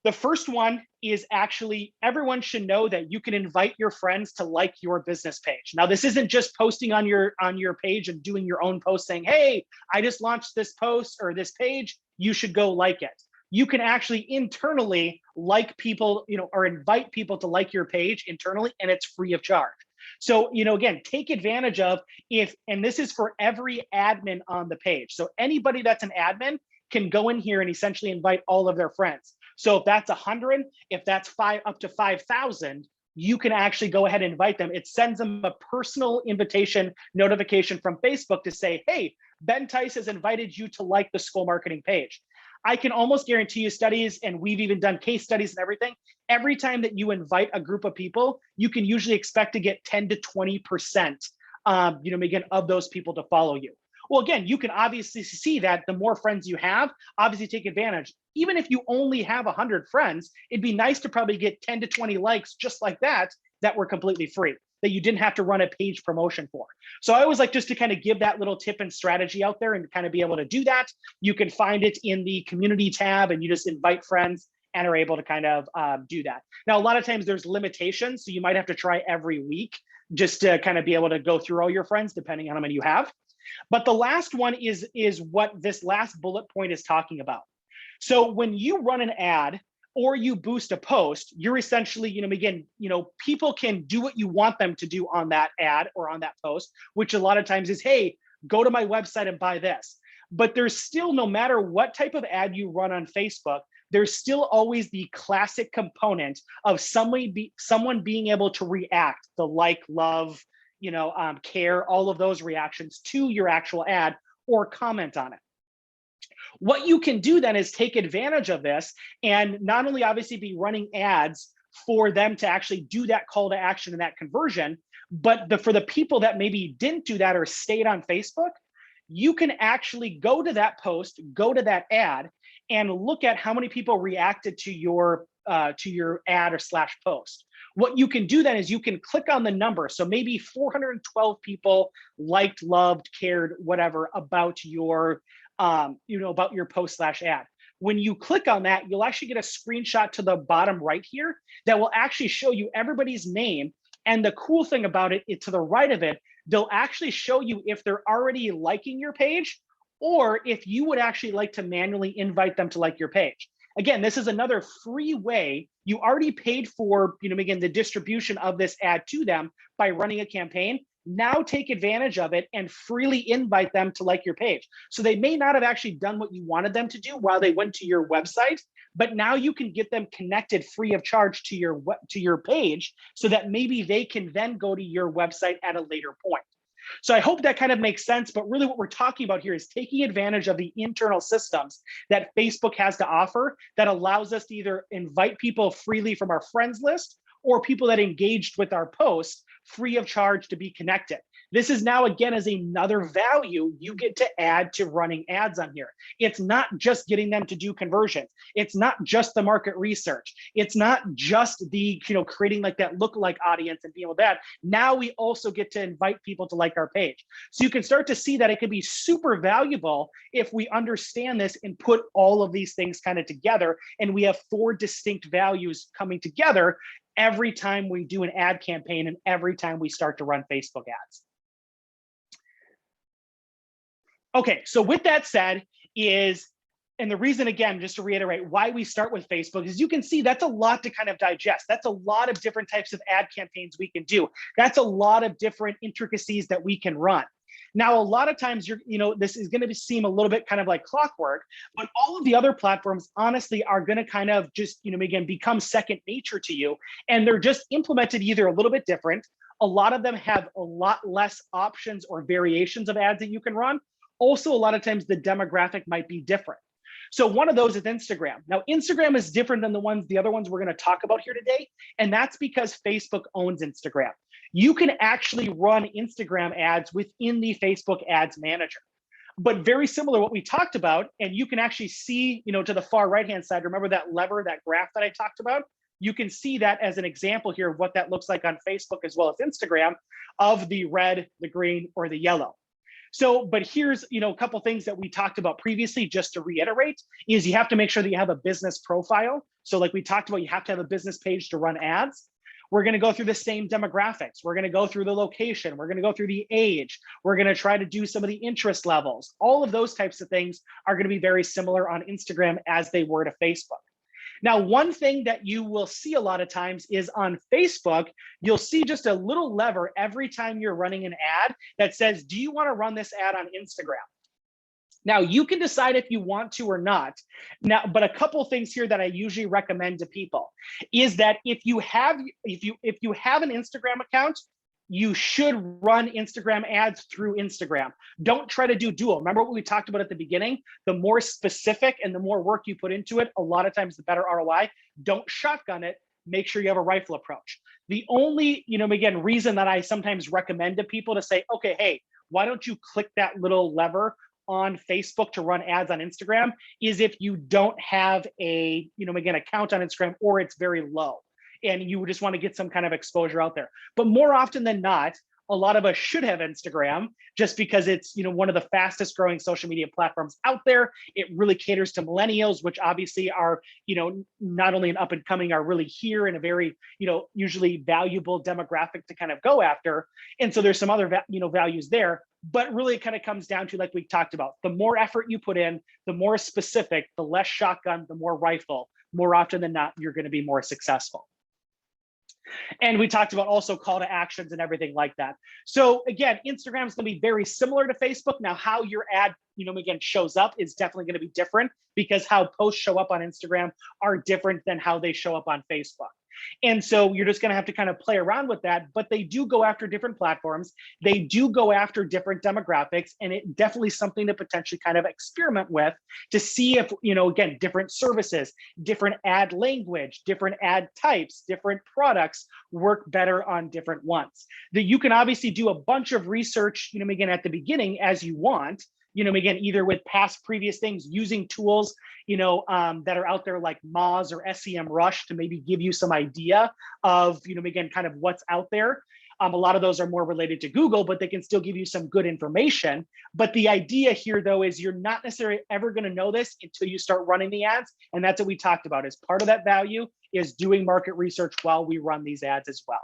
the first one is actually everyone should know that you can invite your friends to like your business page. Now, this isn't just posting on your page and doing your own post saying, hey, I just launched this post or this page, you should go like it. You can actually internally like people, or invite people to like your page internally, and it's free of charge. So, again, take advantage of and this is for every admin on the page. So anybody that's an admin can go in here and essentially invite all of their friends. So if that's 100, if that's up to 5,000, you can actually go ahead and invite them. It sends them a personal invitation notification from Facebook to say, hey, Ben Tice has invited you to like the Skol Marketing page. I can almost guarantee you studies, and we've even done case studies and everything. Every time that you invite a group of people, you can usually expect to get 10 to 20%, again, of those people to follow you. Well, again, you can obviously see that the more friends you have, obviously take advantage. Even if you only have 100 friends, it'd be nice to probably get 10 to 20 likes just like that were completely free, that you didn't have to run a page promotion for. So I always like just to kind of give that little tip and strategy out there and kind of be able to do that. You can find it in the community tab and you just invite friends and are able to kind of do that. Now, a lot of times there's limitations, so you might have to try every week just to kind of be able to go through all your friends, depending on how many you have. But the last one is what this last bullet point is talking about. So when you run an ad or you boost a post, you're essentially, again, people can do what you want them to do on that ad or on that post, which a lot of times is, hey, go to my website and buy this. But there's still, no matter what type of ad you run on Facebook, there's still always the classic component of someone being able to react, the like, love, care, all of those reactions to your actual ad or comment on it. What you can do then is take advantage of this and not only obviously be running ads for them to actually do that call to action and that conversion, but for the people that maybe didn't do that or stayed on Facebook, you can actually go to that post, go to that ad, and look at how many people reacted to your ad or slash post. What you can do then is you can click on the number. So maybe 412 people liked, loved, cared, whatever about your about your post slash ad. When you click on that, you'll actually get a screenshot to the bottom right here that will actually show you everybody's name. And the cool thing about it, to the right of it, they'll actually show you if they're already liking your page or if you would actually like to manually invite them to like your page. Again, this is another free way. You already paid for, again, the distribution of this ad to them by running a campaign. Now take advantage of it and freely invite them to like your page. So they may not have actually done what you wanted them to do while they went to your website, but now you can get them connected free of charge to your page so that maybe they can then go to your website at a later point. So I hope that kind of makes sense, but really what we're talking about here is taking advantage of the internal systems that Facebook has to offer that allows us to either invite people freely from our friends list or people that engaged with our posts free of charge to be connected. This is now, again, as another value you get to add to running ads on here. It's not just getting them to do conversions. It's not just the market research. It's not just the, creating like that lookalike audience and being able to that. Now we also get to invite people to like our page. So you can start to see that it can be super valuable if we understand this and put all of these things kind of together. And we have 4 distinct values coming together every time we do an ad campaign and every time we start to run Facebook ads. Okay, so with that said and the reason, again, just to reiterate why we start with Facebook is you can see that's a lot to kind of digest. That's a lot of different types of ad campaigns we can do. That's a lot of different intricacies that we can run. Now, a lot of times this is going to seem a little bit kind of like clockwork, but all of the other platforms honestly are going to kind of just, again, become second nature to you. And they're just implemented either a little bit different. A lot of them have a lot less options or variations of ads that you can run. Also, a lot of times the demographic might be different. So one of those is Instagram. Now, Instagram is different than the other ones we're going to talk about here today. And that's because Facebook owns Instagram. You can actually run Instagram ads within the Facebook Ads Manager. But very similar to what we talked about, and you can actually see, to the far right-hand side, remember that lever, that graph that I talked about? You can see that as an example here of what that looks like on Facebook as well as Instagram of the red, the green, or the yellow. So, but here's, a couple things that we talked about previously, just to reiterate, is you have to make sure that you have a business profile. So like we talked about, you have to have a business page to run ads. We're going to go through the same demographics. We're going to go through the location. We're going to go through the age. We're going to try to do some of the interest levels. All of those types of things are going to be very similar on Instagram as they were to Facebook. Now, one thing that you will see a lot of times is on Facebook, you'll see just a little lever every time you're running an ad that says, do you want to run this ad on Instagram? Now, you can decide if you want to or not. Now, but a couple things here that I usually recommend to people is that if you have an Instagram account, you should run Instagram ads through Instagram. Don't try to do dual. Remember what we talked about at the beginning? The more specific and the more work you put into it, a lot of times the better ROI. Don't shotgun it. Make sure you have a rifle approach. The only, again, reason that I sometimes recommend to people to say, okay, hey, why don't you click that little lever on Facebook to run ads on Instagram is if you don't have a, again, account on Instagram or it's very low and you just want to get some kind of exposure out there. But more often than not, a lot of us should have Instagram just because it's, one of the fastest growing social media platforms out there. It really caters to millennials, which obviously are, not only an up and coming, are really here in a very, usually valuable demographic to kind of go after. And so there's some other, values there, but really it kind of comes down to, like we talked about, the more effort you put in, the more specific, the less shotgun, the more rifle, more often than not, you're going to be more successful. And we talked about also call to actions and everything like that. So again, Instagram is going to be very similar to Facebook. Now, how your ad, again, shows up is definitely going to be different because how posts show up on Instagram are different than how they show up on Facebook. And so you're just going to have to kind of play around with that, but they do go after different platforms. They do go after different demographics, and it definitely something to potentially kind of experiment with to see if, again, different services, different ad language, different ad types, different products work better on different ones. That you can obviously do a bunch of research, again, at the beginning as you want, again, either with past previous things, using tools, that are out there like Moz or SEM Rush to maybe give you some idea of, again, kind of what's out there. A lot of those are more related to Google, but they can still give you some good information. But the idea here, though, is you're not necessarily ever going to know this until you start running the ads. And that's what we talked about. As part of that value is doing market research while we run these ads as well.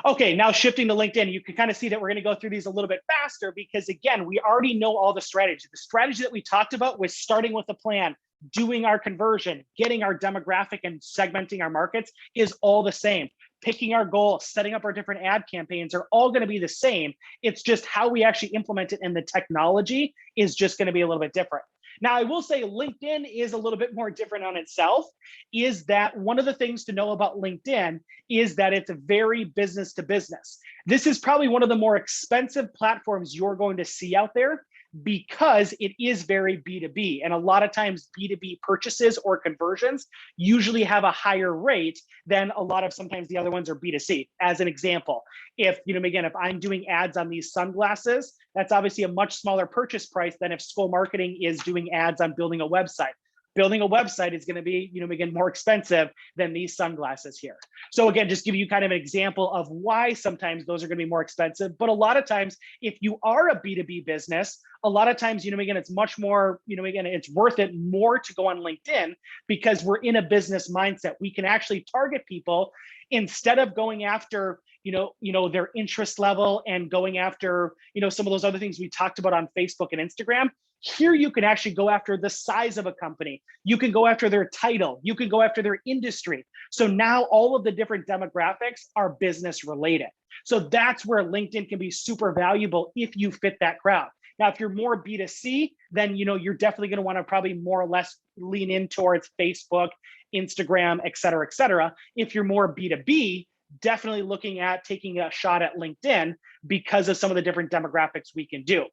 Okay, now shifting to LinkedIn, you can kind of see that we're going to go through these a little bit faster because, again, we already know all the strategy. The strategy that we talked about was starting with a plan, doing our conversion, getting our demographic and segmenting our markets is all the same. Picking our goal, setting up our different ad campaigns are all going to be the same. It's just how we actually implement it, and the technology is just going to be a little bit different. Now, I will say LinkedIn is a little bit more different on itself, is that one of the things to know about LinkedIn is that it's very business to business. This is probably one of the more expensive platforms you're going to see out there because it is very B2B. And a lot of times B2B purchases or conversions usually have a higher rate than a lot of sometimes the other ones are B2C. As an example, if, again, if I'm doing ads on these sunglasses, that's obviously a much smaller purchase price than if Skol Marketing is doing ads on building a website. Building a website is going to be, again, more expensive than these sunglasses here. So again, just give you kind of an example of why sometimes those are going to be more expensive. But a lot of times, if you are a B2B business, a lot of times, again, it's much more, again, it's worth it more to go on LinkedIn because we're in a business mindset. We can actually target people instead of going after, their interest level and going after, some of those other things we talked about on Facebook and Instagram. Here, you can actually go after the size of a company. You can go after their title. You can go after their industry. So now all of the different demographics are business related. So that's where LinkedIn can be super valuable if you fit that crowd. Now, if you're more B2C, then, you're definitely going to want to probably more or less lean in towards Facebook, Instagram, et cetera, et cetera. If you're more B2B, definitely looking at taking a shot at LinkedIn because of some of the different demographics we can do.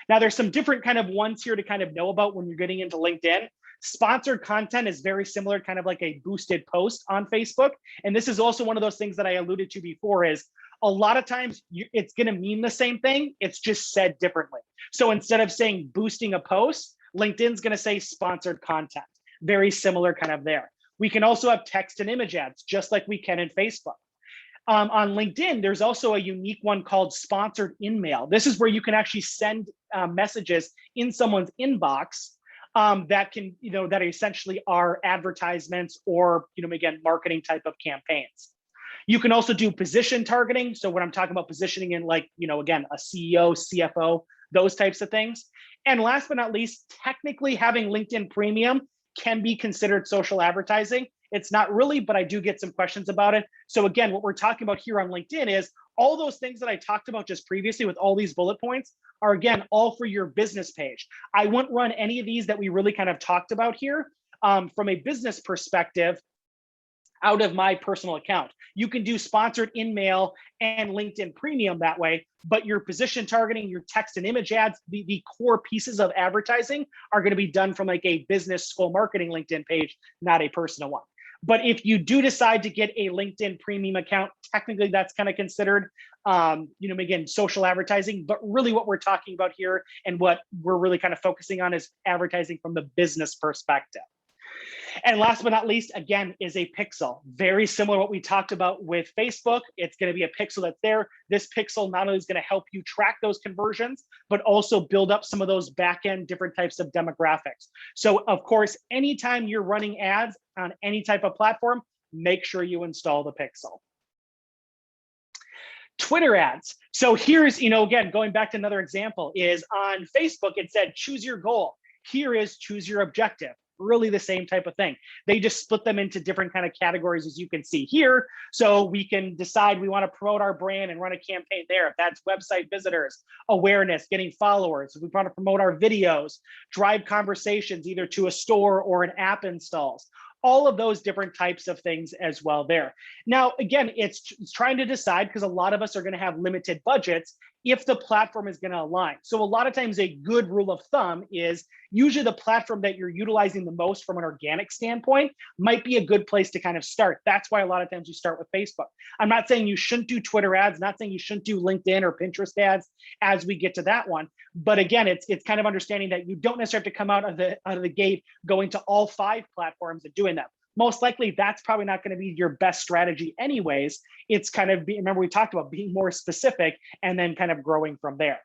Now, there's some different kind of ones here to kind of know about when you're getting into LinkedIn. Sponsored content is very similar, kind of like a boosted post on Facebook. And this is also one of those things that I alluded to before is a lot of times it's going to mean the same thing. It's just said differently. So instead of saying boosting a post, LinkedIn's going to say sponsored content. Very similar kind of there. We can also have text and image ads, just like we can in Facebook. On LinkedIn, there's also a unique one called sponsored in-mail. This is where you can actually send messages in someone's inbox that can, that essentially are advertisements or, again, marketing type of campaigns. You can also do position targeting. So when I'm talking about positioning in like, again, a CEO, CFO, those types of things. And last but not least, technically having LinkedIn Premium can be considered social advertising. It's not really, but I do get some questions about it. So again, what we're talking about here on LinkedIn is all those things that I talked about just previously with all these bullet points are, again, all for your business page. I wouldn't run any of these that we really kind of talked about here from a business perspective out of my personal account. You can do sponsored in-mail and LinkedIn Premium that way, but your position targeting, your text and image ads, the core pieces of advertising are going to be done from like a business Skol Marketing LinkedIn page, not a personal one. But if you do decide to get a LinkedIn Premium account, technically that's kind of considered, again, social advertising. But really what we're talking about here and what we're really kind of focusing on is advertising from the business perspective. And last but not least, again, is a pixel. Very similar to what we talked about with Facebook. It's going to be a pixel that's there. This pixel not only is going to help you track those conversions, but also build up some of those back-end different types of demographics. So of course, anytime you're running ads on any type of platform, make sure you install the pixel. Twitter ads. So here's, again, going back to another example is on Facebook, it said, choose your goal. Here is choose your objective. Really the same type of thing. They just split them into different kind of categories, as you can see here. So we can decide we want to promote our brand and run a campaign there. If that's website visitors, awareness, getting followers. If we want to promote our videos, drive conversations either to a store or an app installs. All of those different types of things as well there. Now, again, it's trying to decide, because a lot of us are going to have limited budgets, if the platform is going to align. So a lot of times a good rule of thumb is usually the platform that you're utilizing the most from an organic standpoint might be a good place to kind of start. That's why a lot of times you start with Facebook. I'm not saying you shouldn't do Twitter ads, not saying you shouldn't do LinkedIn or Pinterest ads as we get to that one. But again, it's kind of understanding that you don't necessarily have to come out of the gate going to all 5 platforms and doing them. Most likely that's probably not going to be your best strategy anyways. It's kind of, remember we talked about being more specific and then kind of growing from there.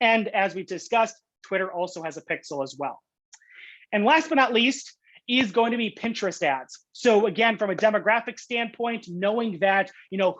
And as we discussed, Twitter also has a pixel as well. And last but not least is going to be Pinterest ads. So again, from a demographic standpoint, knowing that,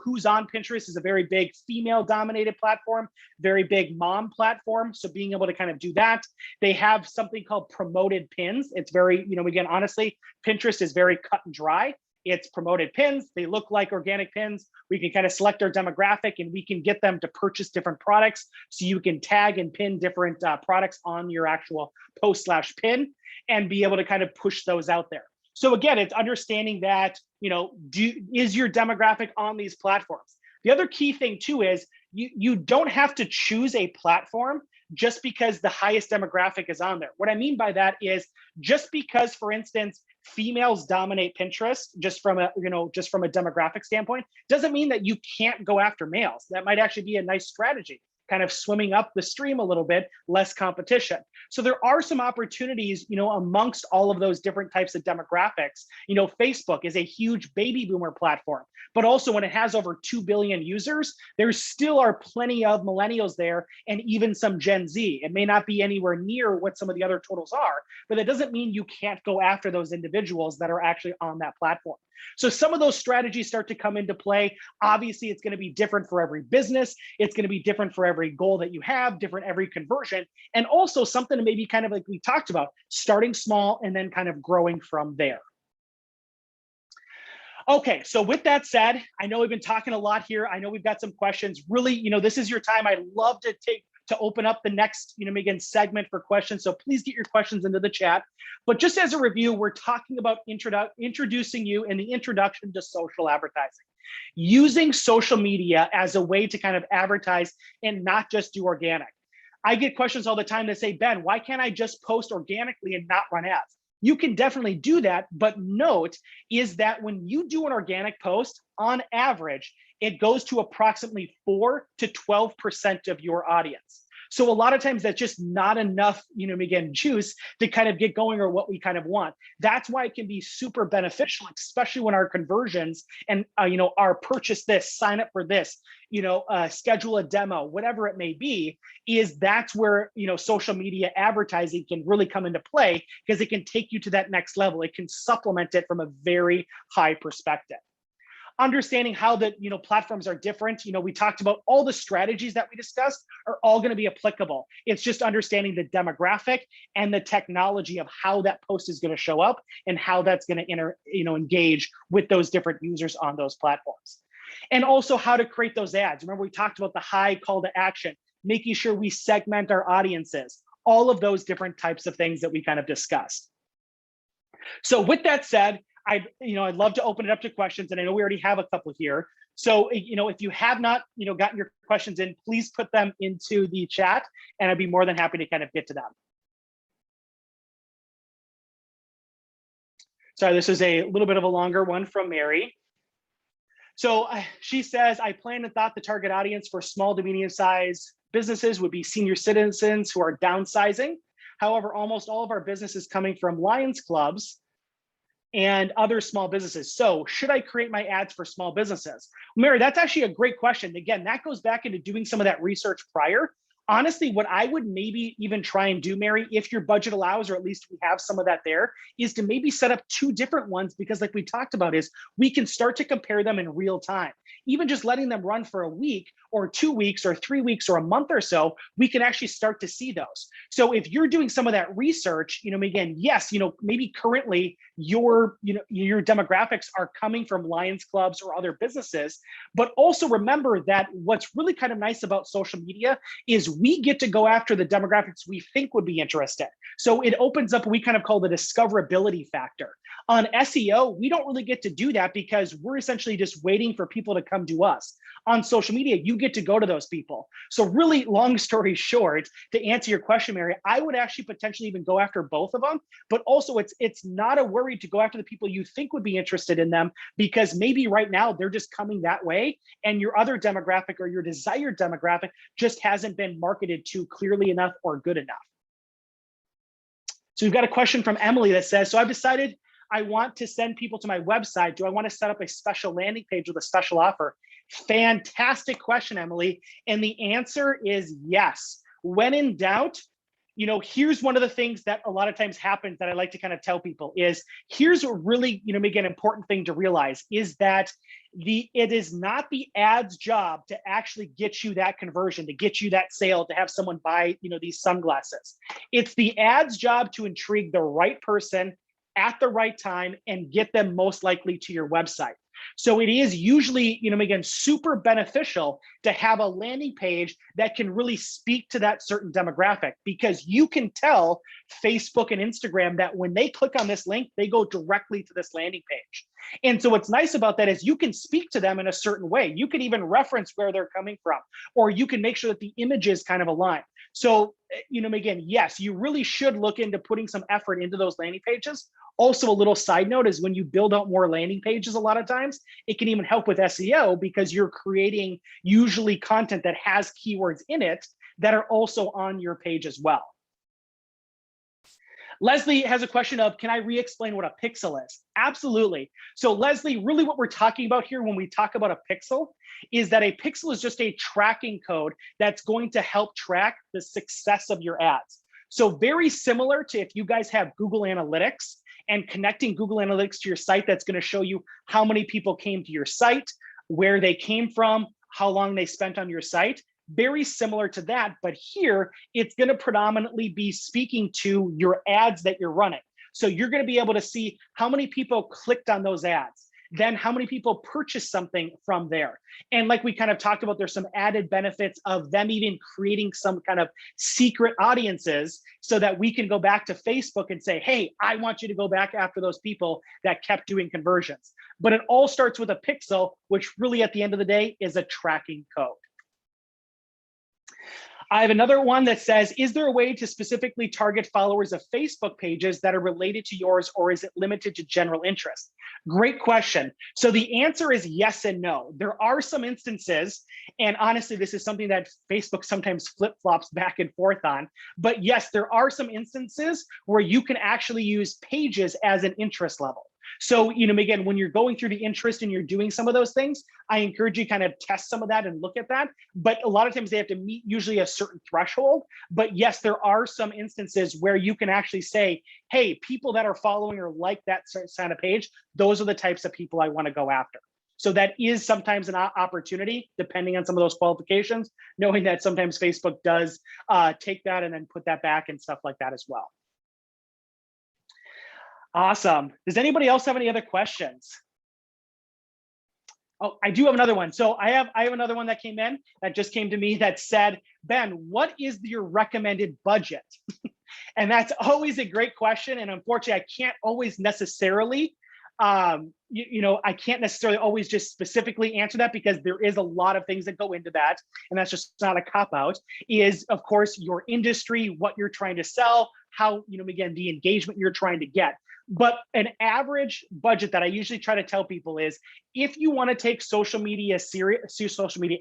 who's on Pinterest is a very big female dominated platform, very big mom platform. So being able to kind of do that, they have something called promoted pins. It's very, again, honestly, Pinterest is very cut and dry. It's promoted pins. They look like organic pins. We can kind of select our demographic and we can get them to purchase different products. So you can tag and pin different products on your actual post/pin and be able to kind of push those out there. So again, it's understanding that, is your demographic on these platforms? The other key thing too is you don't have to choose a platform just because the highest demographic is on there. What I mean by that is just because, for instance, females dominate Pinterest just from a demographic standpoint, doesn't mean that you can't go after males. That might actually be a nice strategy, kind of swimming up the stream a little bit, less competition. So there are some opportunities, amongst all of those different types of demographics. Facebook is a huge baby boomer platform, but also when it has over 2 billion users, there still are plenty of millennials there and even some Gen Z. It may not be anywhere near what some of the other totals are, but that doesn't mean you can't go after those individuals that are actually on that platform. So some of those strategies start to come into play. Obviously, it's going to be different for every business. It's going to be different for every goal that you have, different every conversion, and also something to maybe kind of like we talked about, starting small and then kind of growing from there. Okay, so with that said, I know we've been talking a lot here. I know we've got some questions. Really, this is your time. I'd love to open up the next, again, segment for questions. So please get your questions into the chat. But just as a review, we're talking about introducing you in the introduction to social advertising, using social media as a way to kind of advertise and not just do organic. I get questions all the time that say, Ben, why can't I just post organically and not run ads? You can definitely do that, but note is that when you do an organic post, on average, it goes to approximately 4 to 12% of your audience. So a lot of times that's just not enough, again, juice to kind of get going or what we kind of want. That's why it can be super beneficial, especially when our conversions and, our purchase this, sign up for this, schedule a demo, whatever it may be, that's where, social media advertising can really come into play because it can take you to that next level. It can supplement it from a very high perspective. Understanding how the platforms are different. We talked about all the strategies that we discussed are all going to be applicable. It's just understanding the demographic and the technology of how that post is going to show up and how that's going to engage with those different users on those platforms. And also how to create those ads. Remember, we talked about the high call to action, making sure we segment our audiences, all of those different types of things that we kind of discussed. So with that said, I'd love to open it up to questions, and I know we already have a couple here. So, if you have not, gotten your questions in, please put them into the chat, and I'd be more than happy to kind of get to them. Sorry, this is a little bit of a longer one from Mary. So she says, I planned and thought the target audience for small to medium sized businesses would be senior citizens who are downsizing. However, almost all of our business is coming from Lions clubs and other small businesses. So should I create my ads for small businesses? Mary, that's actually a great question. Again, that goes back into doing some of that research prior. Honestly, what I would maybe even try and do, Mary, if your budget allows, or at least we have some of that there, is to maybe set up 2 different ones, because like we talked about, is we can start to compare them in real time. Even just letting them run for a week or 2 weeks or 3 weeks or a month or so, we can actually start to see those. So if you're doing some of that research, again, yes, maybe currently your demographics are coming from Lions clubs or other businesses, but also remember that what's really kind of nice about social media is we get to go after the demographics we think would be interested. So it opens up what we kind of call the discoverability factor. On SEO, we don't really get to do that because we're essentially just waiting for people to come to us. On social media, you get to go to those people. So really, long story short, to answer your question, Mary, I would actually potentially even go after both of them, but also it's not a worry to go after the people you think would be interested in them, because maybe right now they're just coming that way, and your other demographic or your desired demographic just hasn't been marketed to clearly enough or good enough. So we've got a question from Emily that says, so I've decided I want to send people to my website. Do I want to set up a special landing page with a special offer? Fantastic question, Emily. And the answer is yes. When in doubt, here's one of the things that a lot of times happens that I like to kind of tell people is, here's a really, maybe an important thing to realize is that it is not the ad's job to actually get you that conversion, to get you that sale, to have someone buy, these sunglasses. It's the ad's job to intrigue the right person at the right time and get them most likely to your website. So it is usually, again, super beneficial to have a landing page that can really speak to that certain demographic, because you can tell Facebook and Instagram that when they click on this link, they go directly to this landing page. And so what's nice about that is you can speak to them in a certain way. You can even reference where they're coming from, or you can make sure that the images kind of align. So, again, yes, you really should look into putting some effort into those landing pages. Also, a little side note is when you build out more landing pages, a lot of times it can even help with SEO, because you're creating usually content that has keywords in it that are also on your page as well. Leslie has a question of, can I re-explain what a pixel is? Absolutely. So Leslie, really what we're talking about here when we talk about a pixel is that a pixel is just a tracking code that's going to help track the success of your ads. So very similar to if you guys have Google Analytics and connecting Google Analytics to your site, that's going to show you how many people came to your site, where they came from, how long they spent on your site. Very similar to that, but here it's going to predominantly be speaking to your ads that you're running. So you're going to be able to see how many people clicked on those ads, then how many people purchased something from there. And like we kind of talked about, there's some added benefits of them even creating some kind of secret audiences so that we can go back to Facebook and say, hey, I want you to go back after those people that kept doing conversions. But it all starts with a pixel, which really at the end of the day is a tracking code. I have another one that says, is there a way to specifically target followers of Facebook pages that are related to yours, or is it limited to general interest? Great question. So the answer is yes and no. There are some instances, and honestly, this is something that Facebook sometimes flip-flops back and forth on, but yes, there are some instances where you can actually use pages as an interest level. So, again, when you're going through the interest and you're doing some of those things, I encourage you kind of test some of that and look at that. But a lot of times they have to meet usually a certain threshold. But yes, there are some instances where you can actually say, hey, people that are following or like that kind of page, those are the types of people I want to go after. So that is sometimes an opportunity, depending on some of those qualifications, knowing that sometimes Facebook does take that and then put that back and stuff like that as well. Awesome. Does anybody else have any other questions? Oh, I do have another one. So I have another one that came in that just came to me that said, Ben, what is your recommended budget? And that's always a great question. And unfortunately, I can't always necessarily I can't necessarily always just specifically answer that because there is a lot of things that go into that, and that's just not a cop out. Is of course your industry, what you're trying to sell, how, again, the engagement you're trying to get. But an average budget that I usually try to tell people is, if you want to take social media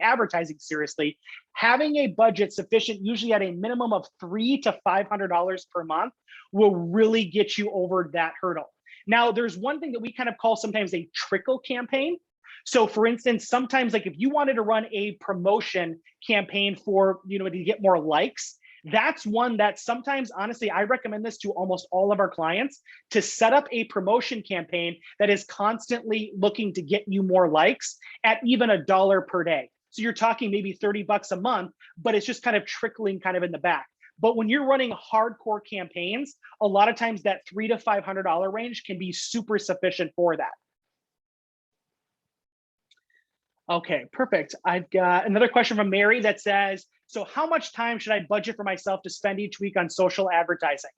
advertising seriously, having a budget sufficient, usually at a minimum of $300 to $500 per month, will really get you over that hurdle. Now, there's one thing that we kind of call sometimes a trickle campaign. So for instance, sometimes like if you wanted to run a promotion campaign for, to get more likes, that's one that sometimes, honestly, I recommend this to almost all of our clients, to set up a promotion campaign that is constantly looking to get you more likes at even $1 per day. So you're talking maybe $30 a month, but it's just kind of trickling kind of in the back. But when you're running hardcore campaigns, a lot of times that $300 to $500 range can be super sufficient for that. Okay, perfect. I've got another question from Mary that says, so how much time should I budget for myself to spend each week on social advertising?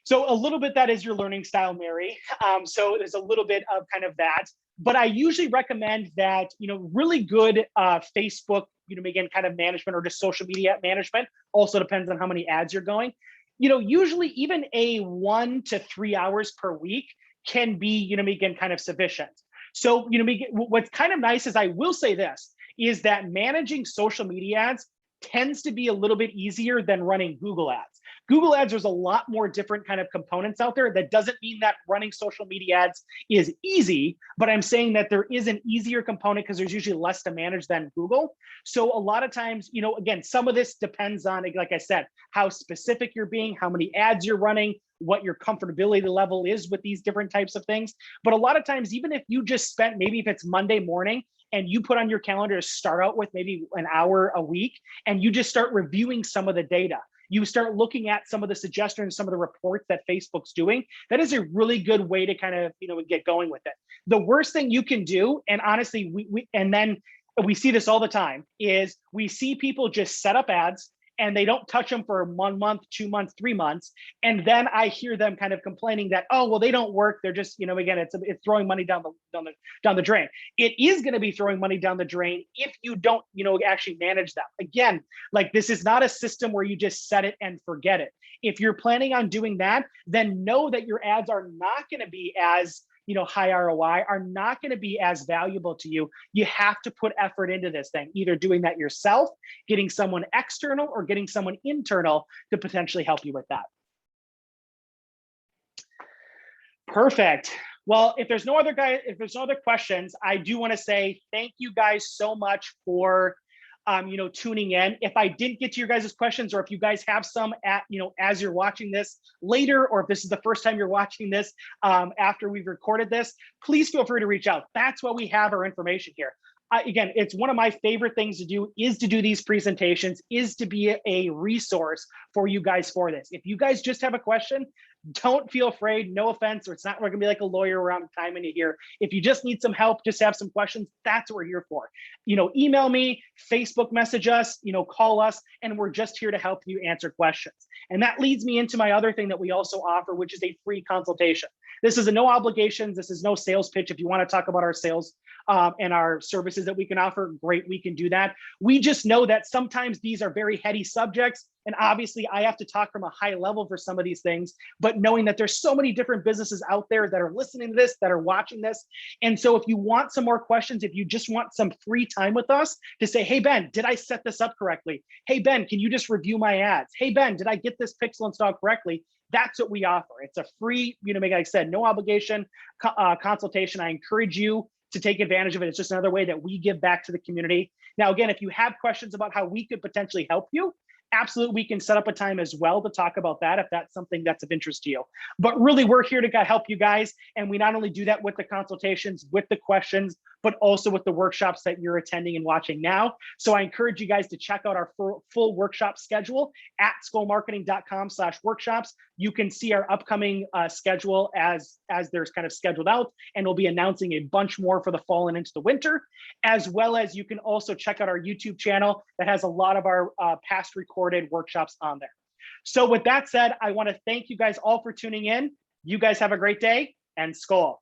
So a little bit, that is your learning style, Mary. So there's a little bit of kind of that, but I usually recommend that, really good Facebook, again, kind of management, or just social media management. Also depends on how many ads you're going. Usually even a 1 to 3 hours per week can be, again, kind of sufficient. So, what's kind of nice is, I will say this, is that managing social media ads tends to be a little bit easier than running Google ads. Google ads, there's a lot more different kind of components out there. That doesn't mean that running social media ads is easy, but I'm saying that there is an easier component because there's usually less to manage than Google. So a lot of times, again, some of this depends on, like I said, how specific you're being, how many ads you're running, what your comfortability level is with these different types of things. But a lot of times, even if you just spent, maybe if it's Monday morning and you put on your calendar to start out with maybe an hour a week, and you just start reviewing some of the data, you start looking at some of the suggestions, some of the reports that Facebook's doing, that is a really good way to kind of, get going with it. The worst thing you can do, and honestly, we see this all the time, is we see people just set up ads and they don't touch them for 1 month, 2 months, 3 months. And then I hear them kind of complaining that, oh, well, they don't work. They're just, again, it's throwing money down the drain. It is going to be throwing money down the drain if you don't, actually manage them. Again, like, this is not a system where you just set it and forget it. If you're planning on doing that, then know that your ads are not going to be as, high ROI, are not going to be as valuable to you. You have to put effort into this thing, either doing that yourself, getting someone external, or getting someone internal to potentially help you with that. Perfect. Well, if there's no other questions, I do want to say thank you guys so much for tuning in. If I didn't get to your guys' questions, or if you guys have some as you're watching this later, or if this is the first time you're watching this after we've recorded this, please feel free to reach out. That's why we have our information here. Again, it's one of my favorite things to do, is to do these presentations, is to be a resource for you guys for this. If you guys just have a question, don't feel afraid, no offense, or it's not, we're gonna be like a lawyer around time in here. If you just need some help, just have some questions, that's what we're here for. Email me, Facebook message us, call us, and we're just here to help you answer questions. And that leads me into my other thing that we also offer, which is a free consultation. This is a no obligations, this is no sales pitch. If you want to talk about our sales and our services that we can offer, great, we can do that. We just know that sometimes these are very heady subjects, and obviously I have to talk from a high level for some of these things, but knowing that there's so many different businesses out there that are listening to this, that are watching this. And so if you want some more questions, if you just want some free time with us to say, hey, Ben, did I set this up correctly? Hey, Ben, can you just review my ads? Hey, Ben, did I get this pixel installed correctly? That's what we offer. It's a free, like I said, no obligation consultation. I encourage you to take advantage of it. It's just another way that we give back to the community. Now, again, if you have questions about how we could potentially help you, absolutely, we can set up a time as well to talk about that if that's something that's of interest to you. But really, we're here to help you guys. And we not only do that with the consultations, with the questions, but also with the workshops that you're attending and watching now. So I encourage you guys to check out our full workshop schedule at skolmarketing.com/workshops. You can see our upcoming schedule as there's kind of scheduled out, and we'll be announcing a bunch more for the fall and into the winter, as well as you can also check out our YouTube channel that has a lot of our past recorded workshops on there. So with that said, I want to thank you guys all for tuning in. You guys have a great day, and Skol.